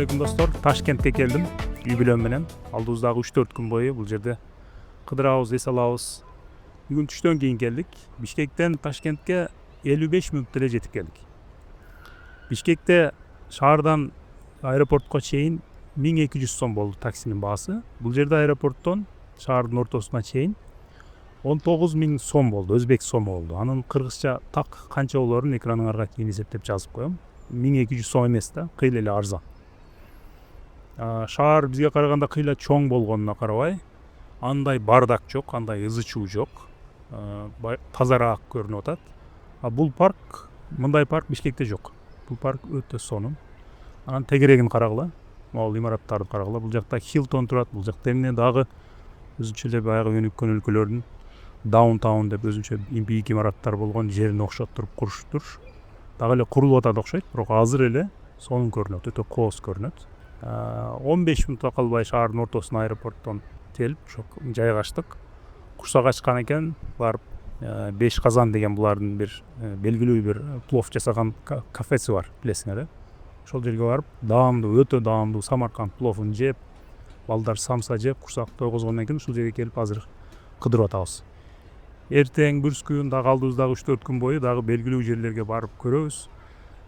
алейкум достор. Ташкентке келдим үй бүлөм менен. Алдыбыздагы 3-4 күн бою бул жерде кыдырабыз, эс алабыз. Бүгүн түштөн кийин келдик. Бишкектен Ташкентке 55 мүнөттө эле жетип келдик. Бишкекте шаардан аэропортко чейин 1200 сом болду таксинин баасы. Бул жерде аэропорттон шаардын ортосуна чейин 19 000 сом болду, өзбек сому болду. Анын кыргызча так канча болорун экраныңарга кийин эсептеп жазып коем. 1200 сом эмес да, кыйла эле арзан. Шаар бизге караганда кыйла чоң болгонуна карабай, андай бардак жок, андай ызы чуу жок. Тазараак көрүнүп атат. Бул парк, мындай парк Бишкекте жок. Бул парк өтө сонун. Анан тегерегин карагыла, могул имараттарды карагыла. Бул жакта Хилтон турат, бул жакта эмне дагы өзүнчө эле баягы өнүккөн өлкөлөрдүн даунтаун деп өзүнчө бийик имараттар болгон жерине окшоттуруп куруштур. Дагы эле курулуп атат окшойт, бирок азыр эле сонун көрүнөт, өтө кооз көрүнөт. 15 мүнөткө калбай шаардын ортосуна аэропорттон келип, жайгаштык. Курсак ачкан экен, барып 5 казан деген булардын бир белгилүү бир плов жасаган кафеси бар, билесиңер, ошол жерге барып, даамдуу, өтө даамдуу Самарканд пловун жеп, балдар самса жеп, курсак тойгозгондон кийин ушул жерге келип азыр кыдырып атабыз. Эртең бүрскүн дагы алдыбыздагы 3-4 күн бою дагы белгилүү жерлерге барып көрөбүз.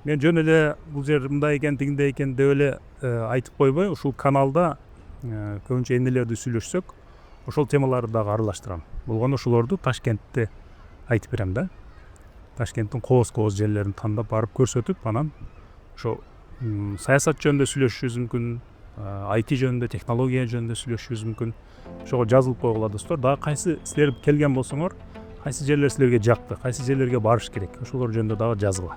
Мен жөн эле бул жер мындай экен, тигиндей экен деп эле айтып койбой, ушул каналда көбүнчө эмнелерди сүйлөшсөк, ошол темаларды дагы аралаштырам. Болгондо ошолорду Ташкентте айтып берем да. Ташкенттин кооз жерлерин тандап барып көрсөтүп, анан ошо саясат жөнүндө сүйлөшүшүбүз мүмкүн, IT жөнүндө, технология жөнүндө сүйлөшүшүбүз мүмкүн. Ошого жазылып койгула достор. Дагы кайсы силер келген болсоңор, кайсы жерлер силерге жакты, кайсы жерлерге барыш керек, ошолор жөнүндө дагы жазгыла.